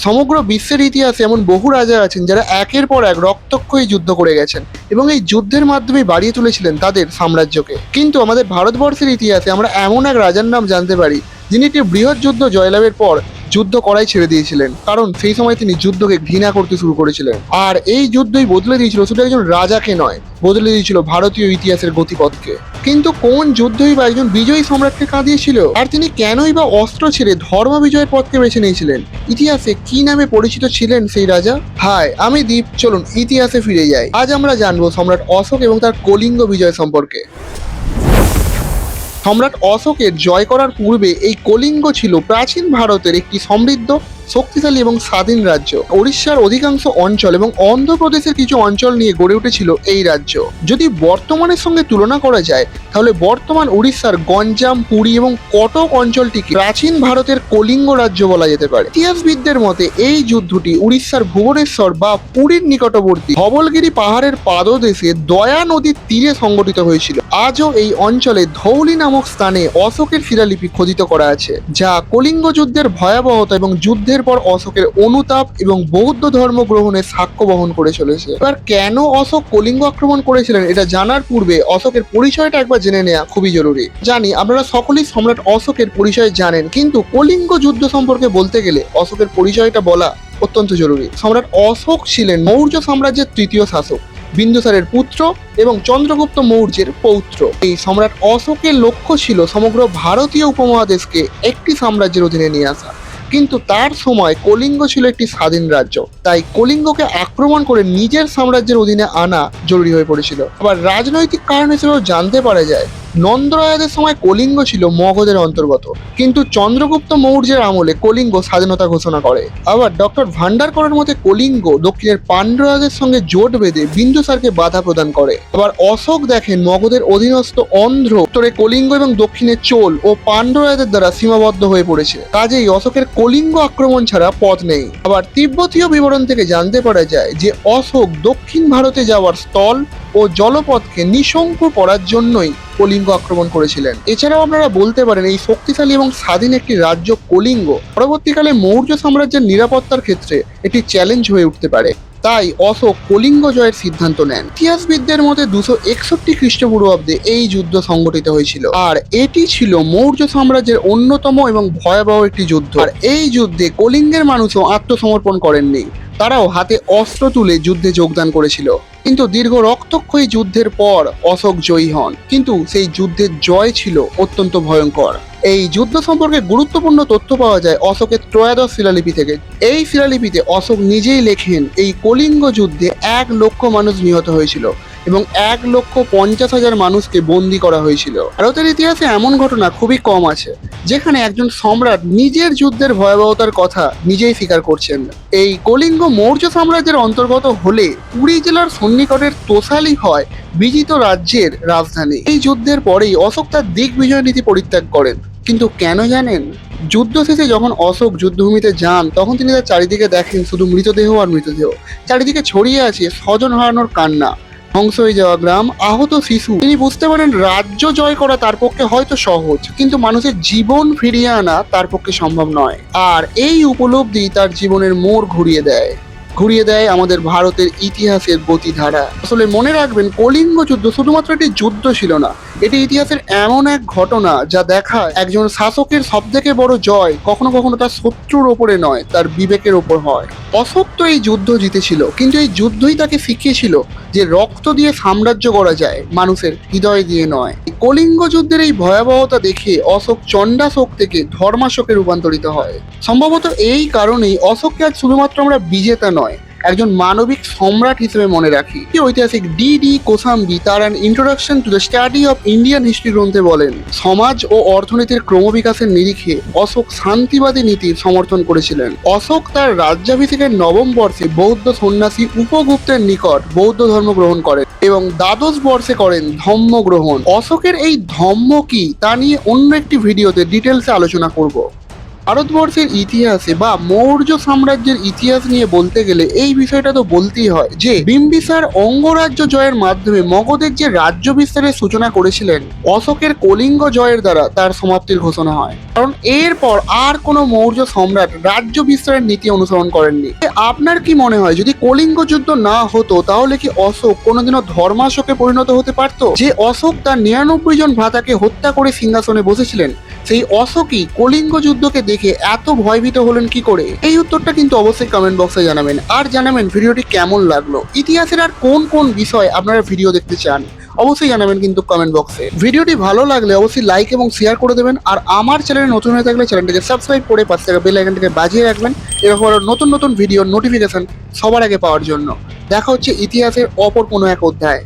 সমগ্র বিশ্বের ইতিহাসে এমন বহু রাজা আছেন যারা একের পর এক রক্তক্ষয়ী যুদ্ধ করে গেছেন এবং এই যুদ্ধের মাধ্যমে বাড়িয়ে তুলেছিলেন তাদের সাম্রাজ্যকে। কিন্তু আমাদের ভারতবর্ষের ইতিহাসে আমরা এমন এক রাজার নাম জানতে পারি যিনি একটি বৃহৎ যুদ্ধ জয়লাভের পর যুদ্ধ করাই ছেড়ে দিয়েছিলেন, কারণ সেই সময় তিনি যুদ্ধকে ঘৃণা করতে শুরু করেছিলেন। আর এই যুদ্ধই বদলে দিয়েছিল শুধু একজন রাজাকে নয়, বদলে দিয়েছিল ভারতীয় ইতিহাসের গতিপথকে। কিন্তু কোন যুদ্ধই বা একজন বিজয়ী সম্রাটকে কাঁদিয়েছিল, আর তিনি কেনই বা অস্ত্র ছেড়ে ধর্ম বিজয়ের পথকে বেছে নিয়েছিলেন? ইতিহাসে কি নামে পরিচিত ছিলেন সেই রাজা? হাই, আমি দীপ, চলুন ইতিহাসে ফিরে যাই। আজ আমরা জানবো সম্রাট অশোক এবং তার কলিঙ্গ বিজয় সম্পর্কে। সম্রাট অশোকের জয় করার পূর্বে এই কলিঙ্গ ছিল প্রাচীন ভারতের একটি সমৃদ্ধ, শক্তিশালী এবং স্বাধীন রাজ্য। উড়িষ্যার অধিকাংশ অঞ্চল এবং অন্ধ্রপ্রদেশের কিছু অঞ্চল নিয়ে গড়ে উঠেছিল এই রাজ্য। যদি বর্তমানের সঙ্গে তুলনা করা যায় তাহলে বর্তমান উড়িষ্যার গঞ্জাম, পুরী এবং কটক অঞ্চলটিকে প্রাচীন ভারতের কলিঙ্গ রাজ্য বলা যেতে পারে। ইতিহাসবিদদের মতে এই যুদ্ধটি উড়িষ্যার ভুবনেশ্বর বা পুরীর নিকটবর্তী ধবলগিরি পাহাড়ের পাদদেশে দয়া নদীর তীরে সংঘটিত হয়েছিল। আজও এই অঞ্চলে ধৌলি নামক স্থানে অশোকের শিলালিপি খোদিত করা আছে, যা কলিঙ্গ যুদ্ধের ভয়াবহতা এবং যুদ্ধের পর অশোকের অনুতাপ এবং বৌদ্ধ ধর্ম গ্রহণের সাক্ষ্য বহন করে চলেছে। এবার কেন অশোক কলিঙ্গ আক্রমণ করেছিলেন এটা জানার পূর্বে অশোকের পরিচয়টা একবার জেনে নেওয়া খুবই জরুরি। জানি আপনারা সকলেই সম্রাট অশোকের পরিচয় জানেন, কিন্তু কলিঙ্গ যুদ্ধ সম্পর্কে বলতে গেলে অশোকের পরিচয়টা বলা অত্যন্ত জরুরি। সম্রাট অশোক ছিলেন মৌর্য সাম্রাজ্যের তৃতীয় শাসক, বিন্দুসারের পুত্র এবং চন্দ্রগুপ্ত মৌর্যের পৌত্র। এই সম্রাট অশোকের লক্ষ্য ছিল সমগ্র ভারতীয় উপমহাদেশকে একটি সাম্রাজ্যের অধীনে নিয়ে আসা। কিন্তু তার সময় কলিঙ্গ ছিল একটি স্বাধীন রাজ্য, তাই কলিঙ্গকে আক্রমণ করে নিজের সাম্রাজ্যের অধীনে আনা জরুরি হয়ে পড়েছিল। আবার রাজনৈতিক কারণ হিসেবেও জানতে পারা যায় নন্দরায়দের সময় কলিঙ্গ ছিল মগধের অন্তর্গত, কিন্তু চন্দ্রগুপ্ত মৌর্যের আমলে কলিঙ্গ স্বাধীনতা ঘোষণা করে। আবার ডক্টর ভান্ডারকরের মতে কলিঙ্গ দক্ষিণের পাণ্ড্যরাজের সঙ্গে জোট বেঁধে বিন্দুসারকে বাধা প্রদান করে। আবার অশোক দেখেন মগধের অধীনস্থ অন্ধ্র উত্তরে কলিঙ্গ এবং দক্ষিণে চোল ও পাণ্ড্যরাজদের দ্বারা সীমাবদ্ধ হয়ে পড়েছে, কাজেই অশোকের কলিঙ্গ আক্রমণ ছাড়া পথ নেই। আবার তিব্বতীয় বিবরণ থেকে জানতে পারা যায় যে অশোক দক্ষিণ ভারতে যাওয়ার স্থল ও জলপথকে নিঃশঙ্ক করার জন্যই কলিঙ্গ আক্রমণ করেছিলেন। এছাড়াও আপনারা বলতে পারেন এই শক্তিশালী এবং স্বাধীন একটি রাজ্য কলিঙ্গ পরবর্তীকালে মৌর্য সাম্রাজ্যের নিরাপত্তার ক্ষেত্রে একটি চ্যালেঞ্জ হয়ে উঠতে পারে। তাই অশোক কলিঙ্গ জয়ের সিদ্ধান্ত নেন। ইতিহাসবিদদের মতে 261 খ্রিস্টপূর্বাব্দে এই যুদ্ধ সংঘটিত হয়েছিল, আর এটি ছিল মৌর্য সাম্রাজ্যের অন্যতম এবং ভয়াবহ একটি যুদ্ধ। আর এই যুদ্ধে কলিঙ্গের মানুষও আত্মসমর্পণ করেননি, তারাও হাতে অস্ত্র তুলে যুদ্ধে যোগদান করেছিল। কিন্তু দীর্ঘ রক্তক্ষয়ী যুদ্ধের পর অশোক জয়ী হন, কিন্তু সেই যুদ্ধের জয় ছিল অত্যন্ত ভয়ঙ্কর। এই যুদ্ধ সম্পর্কে গুরুত্বপূর্ণ তথ্য পাওয়া যায় অশোকের ত্রয়োদশ শিলালিপি থেকে। এই শিলালিপিতে অশোক নিজেই লেখেন এই কলিঙ্গ যুদ্ধে 1 লক্ষ মানুষ নিহত হয়েছিল এবং 1,50,000 মানুষকে বন্দী করা হয়েছিল। ভারতের ইতিহাসে এমন ঘটনা খুবই কম আছে যেখানে একজন সম্রাট নিজের যুদ্ধের ভয়াবহতার কথা নিজেই স্বীকার করছেন। এই কলিঙ্গ মৌর্য সাম্রাজ্যের অন্তর্গত হলে পুরী জেলার সন্নিকটের তোষালি হয় বিজিত রাজ্যের রাজধানী। এই যুদ্ধের পরেই অশোক তার দিগ্বিজয় নীতি পরিত্যাগ করেন। কিন্তু কেন জানেন? যুদ্ধ শেষে যখন অশোক যুদ্ধভূমিতে যান তখন তিনি তার চারিদিকে দেখেন শুধু মৃতদেহ আর মৃতদেহ। চারিদিকে ছড়িয়ে আছে স্বজন হারানোর কান্না, ধ্বংস হয়ে যাওয়া গ্রাম, আহত শিশু। তিনি বুঝতে পারেন রাজ্য জয় করা তার পক্ষে হয়তো সহজ, কিন্তু মানুষের জীবন ফিরিয়ে আনা তার পক্ষে সম্ভব নয়। আর এই উপলব্ধি তার জীবনের মোড় ঘুরিয়ে দেয় আমাদের ভারতের ইতিহাসের গতিধারা। আসলে মনে রাখবেন, কলিঙ্গ যুদ্ধ শুধুমাত্র একটি যুদ্ধ ছিল না, এটি ইতিহাসের এমন এক ঘটনা যা দেখায় একজন শাসকের সবথেকে বড় জয় কখনো কখনো তার শত্রুর ওপরে নয়, তার বিবেকের ওপর হয়। অশোক তো এই যুদ্ধ জিতেছিল, কিন্তু এই যুদ্ধই তাকে শিখিয়েছিল যে রক্ত দিয়ে সাম্রাজ্য গড়া যায়, মানুষের হৃদয় দিয়ে নয়। কলিঙ্গ যুদ্ধের এই ভয়াবহতা দেখে অশোক চণ্ডাশোক থেকে ধর্মাশোকে রূপান্তরিত হয়। সম্ভবত এই কারণেই অশোককে আজ শুধুমাত্র আমরা বিজেতা নয়, একজন মানবিক সম্রাট হিসেবে মনে রাখি। ঐতিহাসিক ডি কোসাম্বি তার an introduction to the study of Indian history গ্রন্থে বলেন, সমাজ ও অর্থনীতির ক্রমবিকাশের নিরিখে অশোক শান্তিবাদী নীতির সমর্থন করেছিলেন। অশোক তার রাজ্যাভিষেকের 9ম বর্ষে বৌদ্ধ সন্ন্যাসী উপগুপ্তের নিকট বৌদ্ধ ধর্ম গ্রহণ করেন এবং 12 বর্ষে করেন ধম্ম গ্রহণ। অশোকের এই ধম্ম কি তা নিয়ে অন্য একটি ভিডিওতে ডিটেলসে আলোচনা করব। ভারতবর্ষের ইতিহাসে বা মৌর্য সাম্রাজ্যের ইতিহাস নিয়ে বলতে গেলে এই বিষয়টা তো বলতেই হয় যে বিম্বিসার অঙ্গরাজ্য জয়ের মাধ্যমে মগধের যে রাজ্য বিস্তারের সূচনা করেছিলেন, অশোকের কলিঙ্গ জয়ের দ্বারা তার সমাপ্তির ঘোষণা হয়। কারণ এরপর আর কোনো মৌর্য সম্রাট রাজ্য বিস্তারের নীতি অনুসরণ করেননি। আপনার কি মনে হয় যদি কলিঙ্গ যুদ্ধ না হতো তাহলে কি অশোক কোনোদিনও ধর্মাশোকে পরিণত হতে পারত? যে অশোক তার 99 জন ভ্রাতাকে হত্যা করে সিংহাসনে বসেছিলেন, সেই অশোকই কলিঙ্গ যুদ্ধকে দেখে এত ভয়ভীত হলেন কি করে? এই উত্তরটা কিন্তু অবশ্যই কমেন্ট বক্সে জানাবেন। আর জানাবেন ভিডিওটি কেমন লাগলো, ইতিহাসের আর কোন কোন বিষয় আপনারা ভিডিও দেখতে চান অবশ্যই জানাবেন কিন্তু কমেন্ট বক্সে। ভিডিওটি ভালো লাগলে অবশ্যই লাইক এবং শেয়ার করে দেবেন। আর আমার চ্যানেলে নতুন হয়ে থাকলে চ্যানেলটিকে সাবস্ক্রাইব করে পাশে থাকা বেল আইকনটিকে বাজিয়ে রাখবেন এরকম আরো নতুন নতুন ভিডিওর নোটিফিকেশন সবার আগে পাওয়ার জন্য। দেখা হচ্ছে ইতিহাসের অপর কোনো এক অধ্যায়।